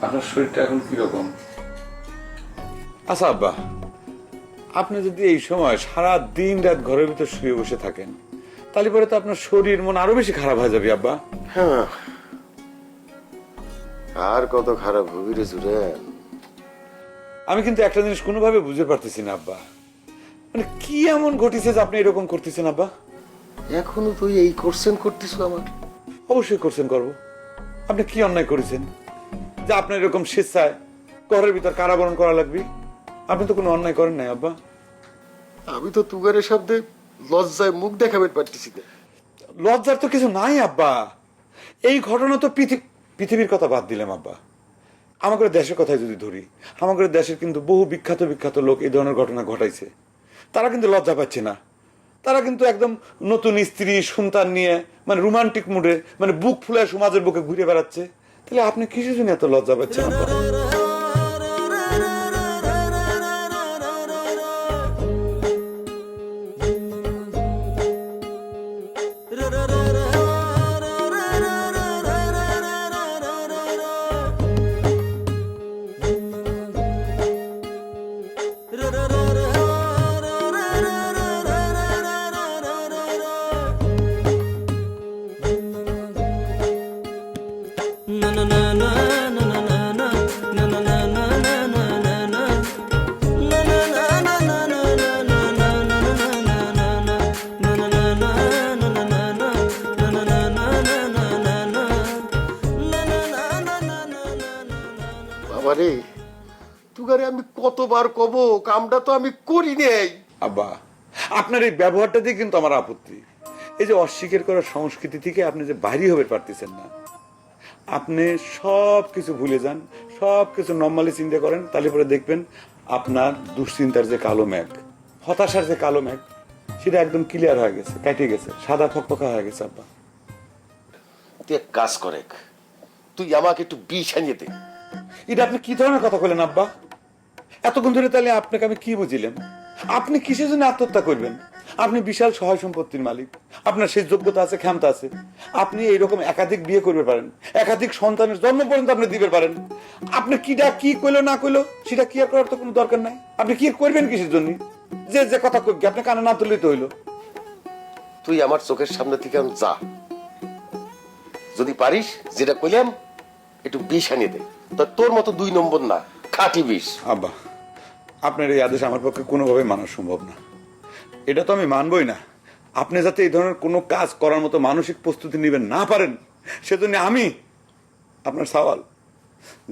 আপনার শরীরটা এখন কিরকম? আচ্ছা আব্বা, আপনি যদি এই সময় সারা দিন রাত ঘরের ভিতর শুয়ে বসে থাকেন তাহলে পরে তো আপনার শরীর মন আরো বেশি খারাপ হয়ে যাবে আব্বা। হ্যাঁ, আর কত খারাপ হবি রে জুরেন। আমি কিন্তু একটা জিনিস কোনোভাবে বুঝতে পারতেছি না আব্বা, মানে কি এমন ঘটিছে যে আপনি এরকম করতেছেন আব্বা? এখনো তুই এই করতিস আমার? অবশ্যই করছেন, করবো। আপনি কি অন্যায় করেছেন যে আপনার এরকম স্বেচ্ছায় ঘরের ভিতর কারাবরণ করা লাগবে? আপনি তো কোনো অন্যায় করেন নাই আব্বা। আমি তো তুগারের শব্দে লজ্জায় মুখ দেখাবেন পারতেছি না। লজ্জার তো কিছু নাই আব্বা। এই ঘটনা তো পৃথিবীর কথা বাদ দিলাম আব্বা, আমাদের দেশের কথাই যদি ধরি, আমাদের দেশের কিন্তু বহু বিখ্যাত বিখ্যাত লোক এই ধরনের ঘটনা ঘটাইছে। তারা কিন্তু লজ্জা পাচ্ছে না, তারা কিন্তু একদম নতুন স্ত্রী সন্তান নিয়ে মানে রোমান্টিক মুডে মানে বুক ফুলায় সমাজের বুকে ঘুরে বেড়াচ্ছে। তাহলে আপনি কিসের জন্য এত লজ্জা পাচ্ছেন আব্বা? বাবারে, তুগারে আমি কতবার কব, কামটা তো আমি করি নাই। আব্বা, আপনার এই ব্যবহারটা দিয়ে কিন্তু আমার আপত্তি। এই যে অস্বীকার করার সংস্কৃতি থেকে আপনি যে বাইরে হতে পারতেছেন না, আপনি সব কিছু ভুলে যান, সব কিছু নর্মালি চিন্তা করেন, তাহলে পরে দেখবেন আপনার দুশ্চিন্তার যে কালো মেঘ, হতাশার যে কালো মেঘ, সেটা একদম ক্লিয়ার হয়ে গেছে, কেটে গেছে, সাদা ফকফকা হয়ে গেছে আব্বা। তুই এক কাজ করে, তুই আমাকে একটু বিষ আনিয়ে দে। এটা আপনি কি ধরনের কথা বলেন আব্বা? এতক্ষণ ধরে তাহলে আপনাকে আমি কি বুঝিলাম? আপনি কিসের জন্য আত্মহত্যা করবেন? আপনি বিশাল সহায় সম্পত্তির মালিক, আপনার সেই যোগ্যতা আছে, ক্ষমতা আছে, আপনি এইরকম একাধিক বিয়ে করতে পারেন, একাধিক সন্তানের জন্ম পর্যন্ত আপনি দিতে পারেন। আপনি কিটা কি কইলো না কইলো সেটা কি আর করার তো কোনো দরকার নাই। আপনি কি করবেন কিসের জন্য? যে যে কথা কই আপনি কানে না তুললেই তো হইলো। তুই আমার চোখের সামনে থেকে যা, যদি পারিস যেটা কইলাম একটু বিষ আনিয়ে দে। তোর মতো 2 নম্বর না, খাঁটি বিষ। আব্বা, আপনার এই আদেশ আমার পক্ষে কোনোভাবে মানা সম্ভব না। এটা তো আমি মানবই না। আপনি যাতে এই ধরনের কোনো কাজ করার মতো মানসিক প্রস্তুতি নেবেন না পারেন, সেজন্য আমি আপনার সওয়াল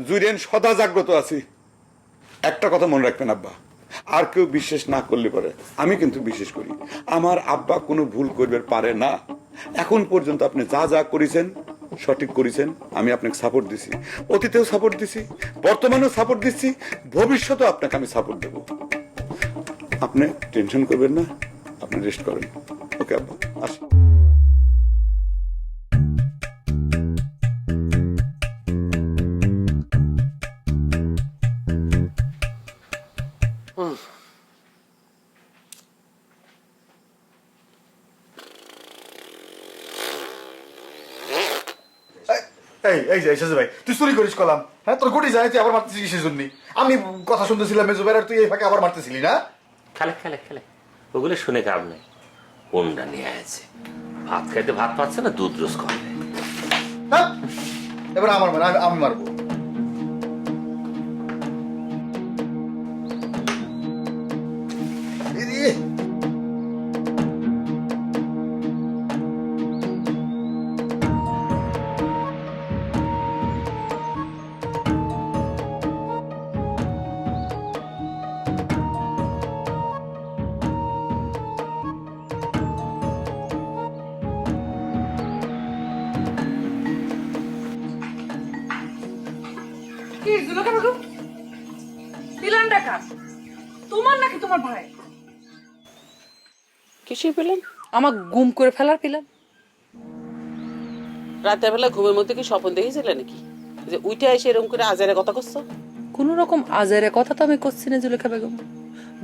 জুইরেন সদা জাগ্রত আছি। একটা কথা মনে রাখবেন আব্বা, আর কেউ বিশ্বাস না করলে পারে, আমি কিন্তু বিশ্বাস করি আমার আব্বা কোনো ভুল করবে পারে না। এখন পর্যন্ত আপনি যা যা করেছেন সঠিক করেছেন, আমি আপনাকে সাপোর্ট দিছি, অতীতেও সাপোর্ট দিছি, বর্তমানেও সাপোর্ট দিচ্ছি, ভবিষ্যতেও আপনাকে আমি সাপোর্ট দেব। আপনি টেনশন করবেন না, আপনি রেস্ট করেন। ওকে আব্বা, আসি। এই এই যে এসেছে ভাই, তুই চুরি করিস কলাম? হ্যাঁ, তোর গুটি জানি, তুই আবার মারতেছিস কিসের জন্য? আমি কথা শুনতেছিলাম মেজো ভাইয়ের, আর তুই এই ফাঁকে আবার মারতেছিলি না? খেলে খেলে খেলে ওগুলো শুনে কাম নেই। কোনটা নিয়ে আছে? ভাত খাইতে ভাত পাচ্ছে না, দুধ রোজ খাবে। হ্যাঁ, এবার আমার মানে আমি মারবো। কি জুলকা বেগম, পিলানটা কার? তোমার নাকি তোমার ভাই? কিসের পেলেন? আমার গুম করে ফেলার পিলান। রাতের বেলা ঘুমের মধ্যে কি স্বপ্ন দেখেছিলে নাকি যে উইটা এসে এরকম করে আজারে কথা করছো? কোন রকম আজারে কথা তো আমি করছি না জুলেখা বেগম।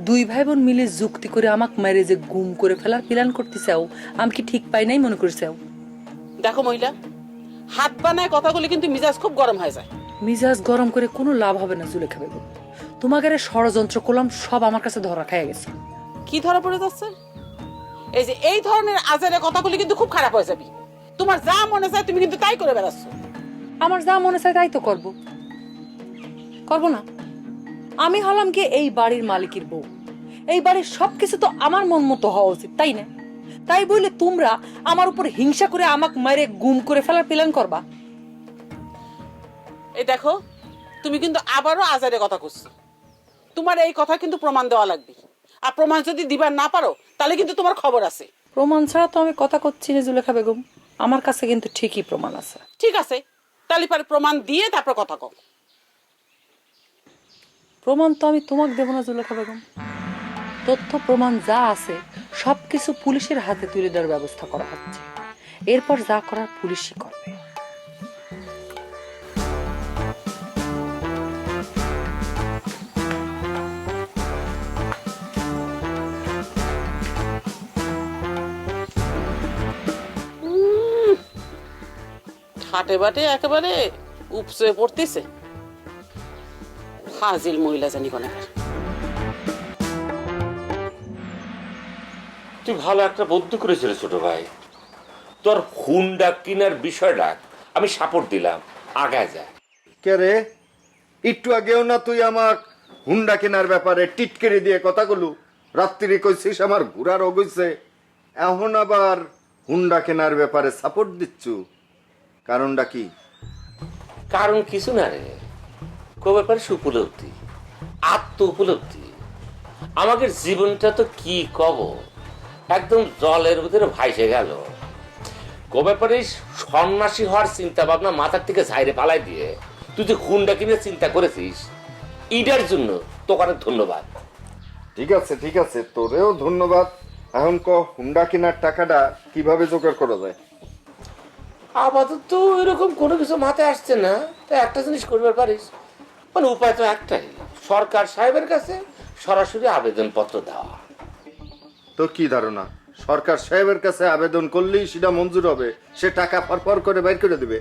2 ভাই বোন মিলে যুক্তি করে আমাকে মেরে যে গুম করে ফেলার প্ল্যান করতে চাও, আমি কি ঠিক পাই নাই মনে করছাও? দেখো মহিলা, হাত বানায় কথাগুলি কিন্তু মিজাজ খুব গরম হয়ে যায়। মিজাজ গরম করে কোনো লাভ হবে না জুলেখা বেগম। তোমাকে ষড়যন্ত্র করলাম, সব আমার কাছে ধরা খাইয়া গেছে। কি ধরা পড়ে যাচ্ছে? এই যে এই ধরনের আজারে কথাগুলি কিন্তু খুব খারাপ হয়ে যাবি। তোমার যা মনে চায় তুমি কিন্তু তাই করে বেড়াচ্ছ। আমার যা মনে চায় তাই তো করবো না? আমি হলাম কি এই বাড়ির মালিকের বউ, এই বাড়ির সবকিছু তো আমার মন মতো হওয়া উচিত, তাই না? তাই বলে তোমরা আমার উপর হিংসা করে আমাকে মারে গুম করে ফেলার প্ল্যান করবা? এই দেখো, তুমি কিন্তু আবারও আজারে কথা করছো। তোমার এই কথা কিন্তু প্রমাণ দেওয়া লাগবে, আর প্রমাণ যদি দিবার না পারো তাহলে কিন্তু তোমার খবর আছে। প্রমাণ ছাড়া তো আমি কথা করছি না জুলেখা বেগম, আমার কাছে কিন্তু ঠিকই প্রমাণ আছে। ঠিক আছে, তাহলে পরে প্রমাণ দিয়ে তারপর কথা কও। প্রমাণ তো আমি তোমাকে দেবো না জুলেখা বেগম। তথ্য প্রমাণ যা আছে সবকিছু পুলিশের হাতে তুলে দেওয়ার ব্যবস্থা করা হচ্ছে, এরপর যা করার পুলিশই করবে। হাটে বাটে একেবারে উপসে পড়তেছে। হাজিল মহিলা জানি কোনাকার। তুই ভালো একটা বুদ্ধি করেছিল ছোট ভাই। তোর হুন্ডা কিনার বিষয়টা আমি সাপোর্ট দিলাম, আগায় যায়। কে রে, একটু আগেও না তুই আমার হুন্ডা কেনার ব্যাপারে টিটকেরি দিয়ে কথা বলু, রাত্রি কইছিস আমার ঘোরার অগইছে, এখন আবার হুন্ডা কেনার ব্যাপারে সাপোর্ট দিচ্ছু, কারণটা কি? কারণ কিছু না রে, কো ব্যাপারে উপলব্ধি, আত্ম উপলব্ধি। আমাদের জীবনটা তো কি কব, একদম জলের ভিতরে ভাইসে গেল। কো ব্যাপারে সন্ন্যাসী হওয়ার চিন্তা ভাবনা মাথার থেকে ঝাইরে পালাই দিয়ে তুই যে হুন্ডা কিনে চিন্তা করেছিস, এটার জন্য তোকে অনেক ধন্যবাদ। ঠিক আছে, তোরেও ধন্যবাদ। এখন ক, হুন্ডা কেনার টাকাটা কিভাবে জোগাড় করা যায়? আপাতত এরকম কোনো কিছু মাথায় আসছে না, তো একটা জিনিস করতে পারিস, মানে উপায় তো একটাই, সরকার সাহেবের কাছে সরাসরি আবেদনপত্র দেওয়া। তোর কি ধারণা সরকার সাহেবের কাছে আবেদন করলেই সেটা মঞ্জুর হবে, সে টাকা ফরফর করে বাইর করে দিবে?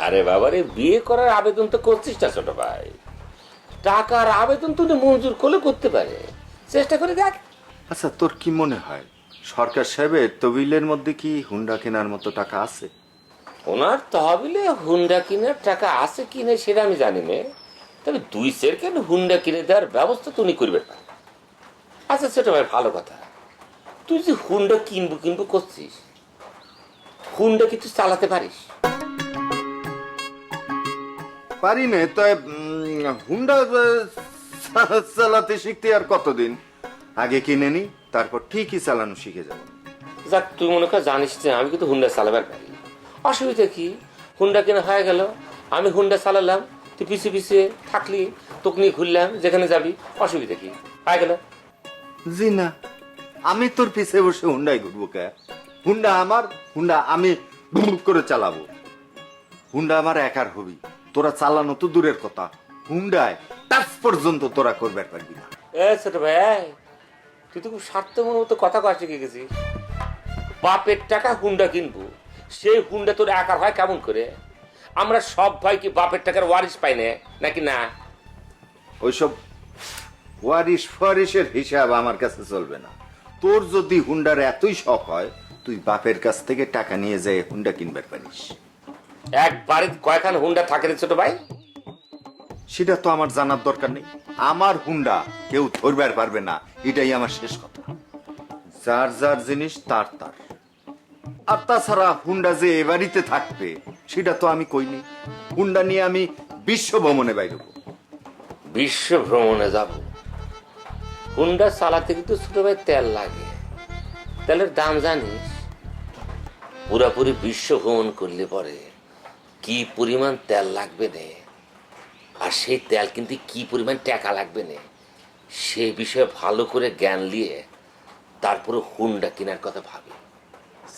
আরে বাবারে, বিয়ে করার আবেদন তো করছিস না ছোট ভাই, টাকার আবেদন তো মঞ্জুর করলে করতে পারে, চেষ্টা করে দেখ। আচ্ছা, তোর কি মনে হয় সরকার সাহেবের তহবিলের মধ্যে কি হুন্ডা কেনার মতো টাকা আছে? ওনার তহবিলে হুন্ডা কিনার টাকা আছে কি না সেটা আমি জানি না, তবে 2 সেকেন্ড হুন্ডা কিনে দেওয়ার ব্যবস্থা তো উনি করবে না। আচ্ছা ছোট ভাই, ভালো কথা, তুই যে হুন্ডা কিনবো করছিস, হুন্ডা কি তুই চালাতে পারিস? পারি না তো। হুন্ডা চালাতে শিখতে আর কতদিন, আগে কিনে নি, তারপর ঠিকই চালানো শিখে যাব। যাক, তুই মনে কর জানিস যে আমি কিন্তু হুন্ডা চালাবার পারি, অসুবিধা কি? হুন্ডা কেনা হয়ে গেল, আমি হুন্ডা চালালাম, তুই পিছিয়ে পিছিয়ে থাকলি, তোকে নিয়ে ঘুরলাম, যেখানে যাবি, অসুবিধা কি? হয়ে গেল। জি না, আমি তোর পিছে বসে হুন্ডাই ঘুরবো কে? হুন্ডা আমার, হুন্ডা আমি বুক করে চালাবো। হুন্ডা আমার একার হবি, তোরা চালানো তো দূরের কথা, হুন্ডায় টাচ পর্যন্ত তোরা করবার পারবি না। ছোট ভাই, তুই তো খুব স্বার্থমন মতো কথা কয়া শিখে গেছিস। বাপের টাকা হুন্ডা কিনবো, সেই হুন্ডা তোর একার হয় কেমন করে? আমরা সব ভাই কি বাপের টাকার ওয়ারিশ পাই না নাকি? না, ওইসব ওয়ারিশ ফারিশের হিসাব আমার কাছে চলবে না। তোর যদি হুন্ডার এতই শখ হয়, তুই বাপের কাছ থেকে টাকা নিয়ে যায় হুন্ডা কিনবার পারিস। একবারে কয়খান হুন্ডা থাকে রে ছোট ভাই? সেটা তো আমার জানার দরকার নেই, আমার হুন্ডা কেউ ধরবার পারবে না, এটাই আমার শেষ কথা। যার যার জিনিস তার তার। আর তাছাড়া হুন্ডা যে এ বাড়িতে থাকবে সেটা তো আমি কইনি। হুন্ডা নিয়ে আমি বিশ্ব ভ্রমণে বাইরব। বিশ্ব ভ্রমণে যাব? হুন্ডা চালাতে কিন্তু ছোট ভাই তেল লাগে, তেলের দাম জানিস? পুরাপুরি বিশ্ব ভ্রমণ করলে পরে কি পরিমাণ তেল লাগবে নে, আর সেই তেল কিন্তু কি পরিমাণ টাকা লাগবে নে, সে বিষয়ে ভালো করে জ্ঞান নিয়ে তারপরে হুন্ডা কেনার কথা ভাবি।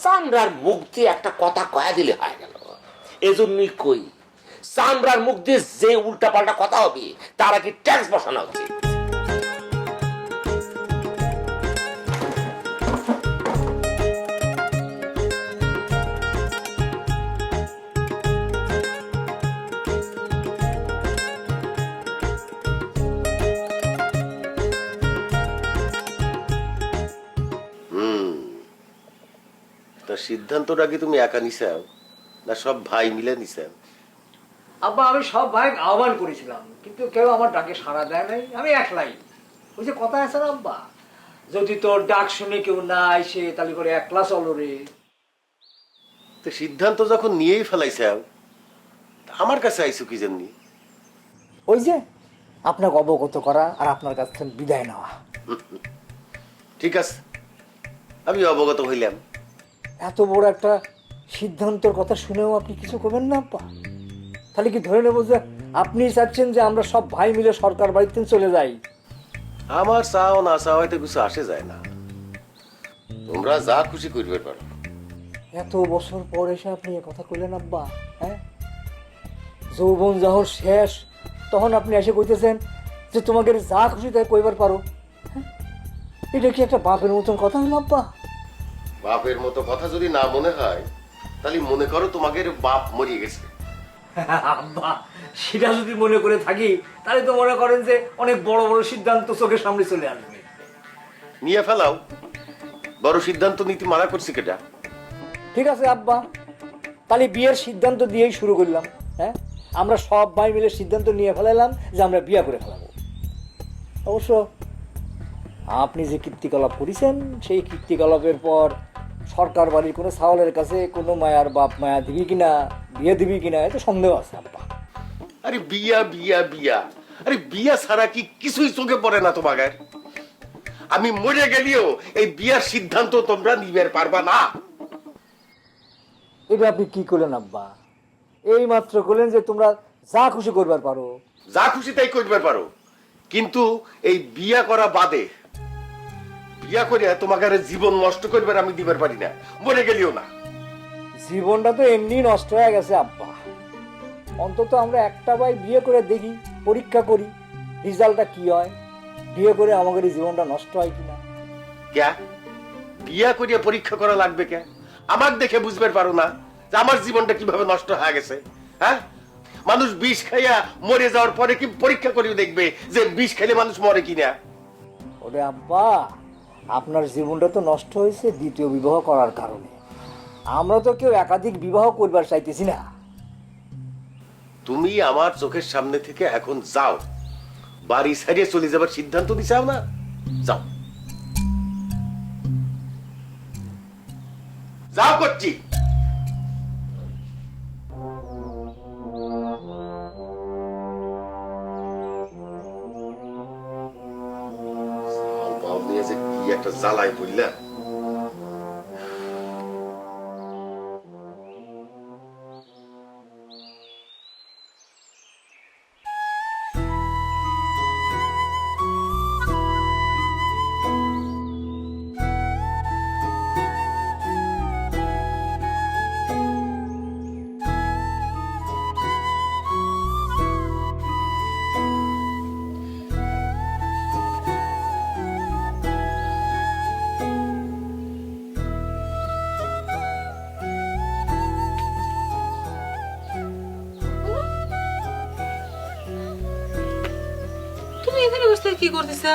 চামড়ার মুখ দিয়ে একটা কথা কয়া দিলে হয়ে গেল। এজন্যই কই, চামড়ার মুখ দিয়ে যে উল্টা পাল্টা কথা হবে তার আগে ট্যাক্স বসানো উচিত। সিদ্ধান্তটা কি তুমি একা নিছাও না সব ভাই মিলে নিছেন? আব্বা আমি সব ভাই আহ্বান করেছিলাম, কিন্তু কেউ আমার ডাকে সাড়া দেয় নাই। আমি একলাই, ওই যে কথা আছে না আব্বা, যদি তোর ডাক শুনে কেউ না আইসে তাহলে করে একলা চলো রে। তো সিদ্ধান্ত যখন নিয়েই ফেলাইছাও, আমার কাছে আইসো কি জন্য? ওই যে আপনাকে অবগত করা আর আপনার কাছ থেকে বিদায় নেওয়া। ঠিক আছে, আমি অবগত হইলাম। এত বড় একটা সিদ্ধান্তর কথা শুনেও আপনি কিছু করবেন না আব্বা? তাহলে কি ধরে নেবো যে আপনি চাচ্ছেন যে আমরা সব ভাই মিলে সরকার বাড়িতে চলে যাই? আমার চাও না চাও হয়তো কিছু আসে যায় না, তোমরা যা খুশি করবে পারো। এত বছর পর এসে আপনি এ কথা কইলেন আব্বা? হ্যাঁ, যৌবন যখন শেষ তখন আপনি এসে কইতেছেন যে তোমাকে যা খুশি তাই কইবার পারো। হ্যাঁ? এটা কি একটা বাপের মতন কথা হলো আব্বা? বাপের মতো কথা যদি না মনে হয় তাহলে মনে করো তোমাদের বাপ মরিয়ে গেছে। আব্বা সেটা যদি মনে করে থাকি তাহলে তো মনে করেন যে অনেক বড় বড় সিদ্ধান্ত চোখের সামনে চলে আসবে। নিয়ে ফেলাও, বড় সিদ্ধান্ত নীতি মানা করছি কেটা? ঠিক আছে আব্বা, তাহলে বিয়ের সিদ্ধান্ত দিয়েই শুরু করলাম। হ্যাঁ, আমরা সব ভাই মিলে সিদ্ধান্ত নিয়ে ফেলাইলাম যে আমরা বিয়ে করে ফেলাবো। অবশ্য আপনি যে কীর্তিকলাপ করেছেন সেই কীর্তিকলাপের পর সরকার বাড়ির কোনো ছাওয়ালের কাছে কোনো মায়ার বাপ মায়া দিবি কিনা, বিয়ে দিবি কিনা, এত সন্দেহ আছে আব্বা। আরে বিয়া বিয়া বিয়া, আরে বিয়া ছাড়া কি কিছুই চোখে পড়ে না তোমাদের? আমি মরে গেলেও এই বিয়ার সিদ্ধান্ত তোমরা নিবে পারবা না। এটা আপনি কি করলেন আব্বা? এই মাত্র করলেন যে তোমরা যা খুশি করবার পারো। যা খুশি তাই করবে পারো, কিন্তু এই বিয়া করা বাদে বিয়া করে তোমাকে জীবন নষ্ট করবে আমি দিবার পারি না, মরে গেলেও না। জীবনটা তো এমনি নষ্ট হয়ে গেছে আব্বা, অন্তত আমরা একটা ভাই বিয়ে করে দেখি, পরীক্ষা করি রেজাল্টটা কি হয়, বিয়ে করে আমাদের এই জীবনটা নষ্ট হয় কিনা। ক্যা বিয়া করিয়া পরীক্ষা করা লাগবে কে? আমার দেখে বুঝবে পারো না যে আমার জীবনটা কিভাবে নষ্ট হয়ে গেছে? হ্যাঁ, মানুষ বিষ খাইয়া মরে যাওয়ার পরে কি পরীক্ষা করে দেখবে যে বিষ খাইলে মানুষ মরে কিনা? ওরে আব্বা, আপনার জীবনটা তো নষ্ট হয়েছে দ্বিতীয় বিবাহ করার কারণে। আমরা তো কেউ একাধিক বিবাহ করবার চাইতেছি না। তুমি আমার চোখের সামনে থেকে এখন যাও, বাড়ি ছাড়িয়ে চলে যাবার সিদ্ধান্ত নিছাও না? যাও যাও করছি। নিয়ে যে কি একটা জ্বালায় বললাম। তুমি এখানে বসে কি করতেছ?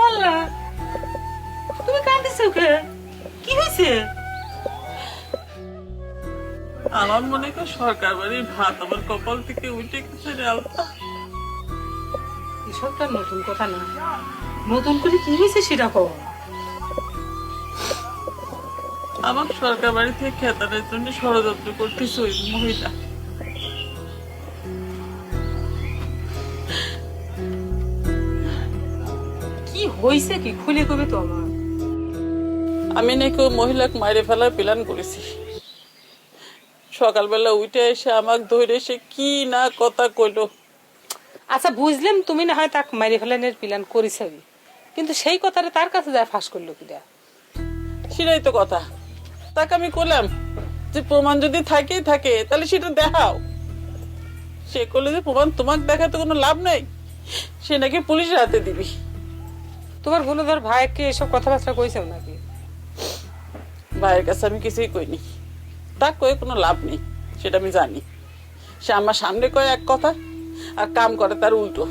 আল্লাহ, তুমি কাঁদতেছ কে? কি হয়েছে? আমার মনে হয় সরকার বাড়ির ভাত আমার কপাল থেকে উঠে গেছে রে আল্লাহ। এসবটা নতুন কথা না, নতুন করে কি হয়েছে সেটা কও। আমার সরকার বাড়ি থেকে খেতানের জন্য ষড়যন্ত্র করতেছে ওই মহিলা। কি হয়েছে কি খুলে কবে তো আমার? আমি নাকি ওই মহিলাকে মাইরে ফেলার প্ল্যান করেছি। সকালবেলা উঠে এসে আমাকে ধরে এসে কি না কথা কইলো। আচ্ছা বুঝলাম তুমি না হয় তাকে মাইরে ফেলানোর প্ল্যান করেছাবি, কিন্তু সেই কথাটা তার কাছে যায় ফাঁস করলো কিনা? সেটাই তো কথা। তাকে আমি কইলাম যে প্রমাণ যদি থাকেই থাকে তাহলে সেটা দেখাও। সে করলে যে প্রমাণ তোমাকে দেখাতে কোনো লাভ নাই, সে নাকি পুলিশের হাতে দিবি। তোমার গুণধর ভাইকে এসব কথাবার্তা কইছেও নাকি? ভাইয়ের কাছে আমি কিছুই কইনি, তা কয়ে কোনো লাভ নেই, সেটা আমি জানি। সে আমার সামনে কয় এক কথা আর কাম করে তার উল্টো।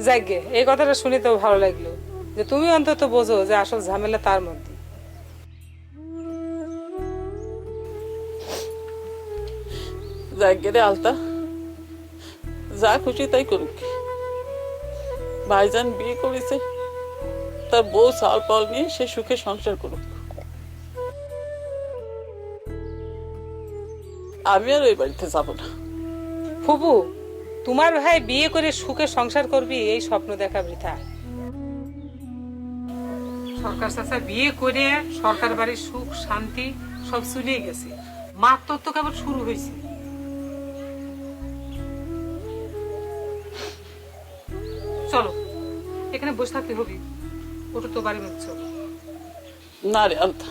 যাইগে, এই কথাটা শুনে তো ভালো লাগলো যে তুমি অন্তত বোঝো যে আসল ঝামেলা তার মধ্যে। জায়গারে আলতা যা খুশি তাই করুক। ভাইজান বিয়ে করেছে, তার বউ চাল পাল নিয়ে সে সুখে সংসার করুক। আমি আর ওই বাড়িতে যাব না। ফুবু, তোমার ভাই বিয়ে করে সুখে সংসার করবি এই স্বপ্ন দেখা বৃথা। সরকার চাচা বিয়ে করে সরকার বাড়ির সুখ শান্তি সব চুলিয়ে গেছে, মাত্র তো কেবল শুরু হয়েছে। চলো, এখানে বসে থাকতে হবে, ওটা তো বাড়ি মধ্যে চলো। না রে আলতা,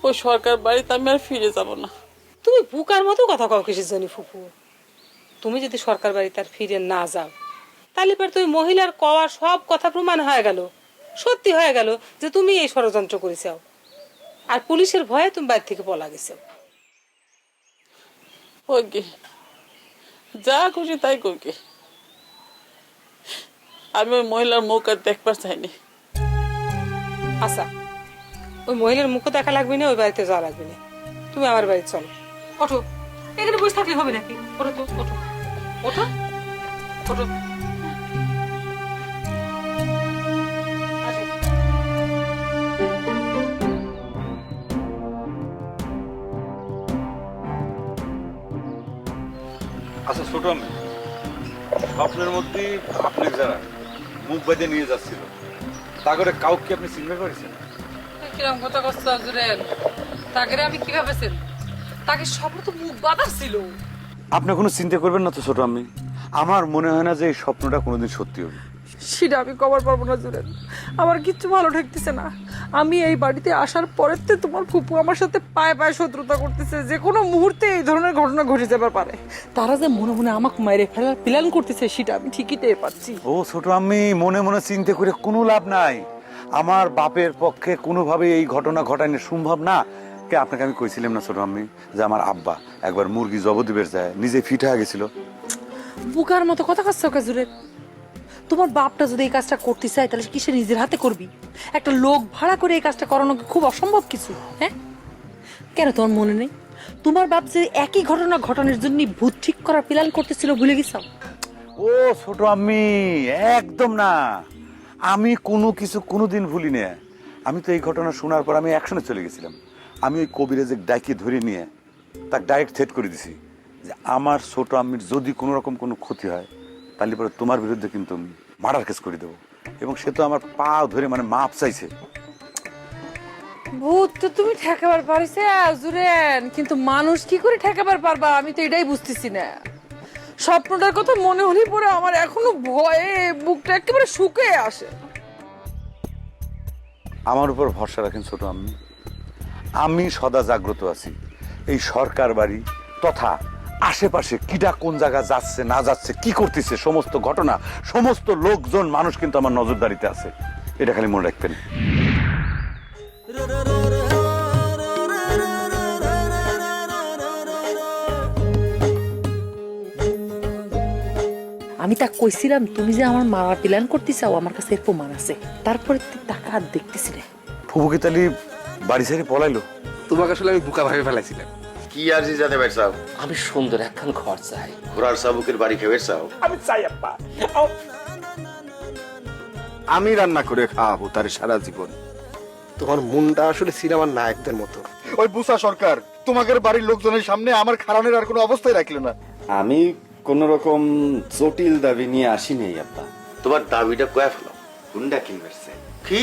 ওই সরকার বাড়িতে আমি আর ফিরে যাব না। তুমি বুকার মতো কথা কও কিসের জন্য ফুপু? তুমি যদি সরকার বাড়িতে আর ফিরে না যাও, তাহলে পর তুমি মহিলার কওয়া সব কথা প্রমাণ হয়ে গেল, সত্যি হয়ে গেল যে তুমি এই ষড়যন্ত্র করেছাও, আর পুলিশের ভয়ে তুমি বাড়ি থেকে পলা গেছো। ওই গে, যা খুশি তাই করকে, আমি ওই মহিলার মুখ আর দেখবার চাইনি। আচ্ছা, ওই মহিলার মুখ দেখা লাগবে না, ওই বাড়িতে যাওয়া লাগবে না, তুমি আমার বাড়ি চলো। ওঠো, এখানে বসে থাকলে হবে নাকি? ওঠো তো, ওঠো ওঠো ওঠো। আসো। আচ্ছা ছোট আমি স্বপ্নের মধ্যে আপনি যারা মুখ বাজে নিয়ে যাচ্ছিল, তা করে কাউকে আপনি চিনতে পারছেন? কিরম কথা কষ্ট জুরেন, তাকে আমি কিভাবে চিন? তাকে সব তো মুখ বাঁধা ছিল। আপনি কোনো চিন্তা করবেন না তো ছোট আমি, আমার মনে হয় না যে এই স্বপ্নটা কোনোদিন সত্যি হবে। সেটা আমি কভার পারবো না জুরেন, আমার কিচ্ছু ভালো ঠেকতেছে না। আমি এই বাড়িতে আসার পরের থেকে তোমার ফুপু আমার সাথে পায়ে পায়ে শত্রুতা করতেছে, যে কোনো মুহূর্তে এই ধরনের ঘটনা ঘটে যেতে পারে। তারা যে মনে মনে আমাকে মেরে ফেলার প্ল্যান করতেছে সেটা আমি ঠিকই টের পাচ্ছি। ও ছোট আমি মনে মনে চিন্তা করে কোনো লাভ নাই, আমার বাপের পক্ষে কোনোভাবে এই ঘটনা ঘটানো সম্ভব না। কে আপনাকে আমি কইছিলাম না ছোট আমি যে আমার আব্বা একবার মুরগি জবদিবের যায় নিজে ফিট হয়ে গেছিল। বুকার মতো কথা কাজ জুরেন, তোমার বাপটা যদি এই কাজটা করতে চায় তাহলে কি সে নিজের হাতে করবি? একটা লোক ভাড়া করে এই কাজটা করানো কি খুব অসম্ভব কিছু? হ্যাঁ, কেন তোমার মনে নেই তোমার বাপ যে একই ঘটনা ঘটানোর জন্য ভূত ঠিক করার প্ল্যান করতেছিল, ভুলে গেছ? ও ছোট আমি একদম না, আমি কোনো কিছু কোনোদিন ভুলি না। আমি তো এই ঘটনা শোনার পর আমি অ্যাকশনে চলে গেছিলাম। আমি ওই কবিরাজে ডাইকে ধরে নিয়ে তাকে ডাইরেক্ট থ্রেট করে দিছি যে আমার ছোট আম্মির যদি কোনো রকম কোনো ক্ষতি হয় তাহলে পরে তোমার বিরুদ্ধে কিন্তু আমি মার্ডার কেস করে দেবো। এবং সে তো আমার পা ধরে মানে মাপ চাইছে। ভূত তো তুমি ঠেকাবার পারিছে জুরেন, কিন্তু মানুষ কি করে ঠেকাবার পারবা আমি তো এটাই বুঝতেছি না। স্বপ্নটার কথা মনে হলেই পরে আমার এখনো ভয়ে বুকটা একেবারে শুকিয়ে আসে। আমার উপর ভরসা রাখেন ছোট আম্মি, আমি সদা জাগ্রত আছি। এই সরকার বাড়ি তথা আশেপাশে কিটা কোন জায়গা যাচ্ছে না যাচ্ছে কি করতেছে সমস্ত ঘটনা সমস্ত লোকজন মানুষ কিন্তু আমার নজরদারিতে আছে, এটা খালি মনে রাখবেন। আমি তা কইছিলাম তুমি যে আমার মারা প্ল্যান করতে চাও, আমার কাছে এর প্রমাণ আছে। তারপরে টাকা আর দেখতেছি না। ফুবুকে তালি বাড়ি ছেড়ে পলাইলো। তোমাকে আসলে আমি বুকা ভাবে ফেলাইছিলাম। কি আর জি জানে ভাই সাহেব, আমি সুন্দর একখান ঘর চাই। ঘোড়ার সাবুকের বাড়ি খেয়ে চাও? আমি চাই আব্বা, আমি রান্না করে খাওয়াবো তার সারা জীবন। তোমার মুন্ডা আসলে সিনেমার নায়কদের মতো। ওই বুসা সরকার তোমাদের বাড়ির লোকজনের সামনে আমার খারানের আর কোনো অবস্থায় রাখলো না। আমি কোন রকম জটিল দাবি নিয়ে আসিনি আব্বা। তোমার দাবিটা কয়ে ফেলো। হুন্ডা কিনবে কি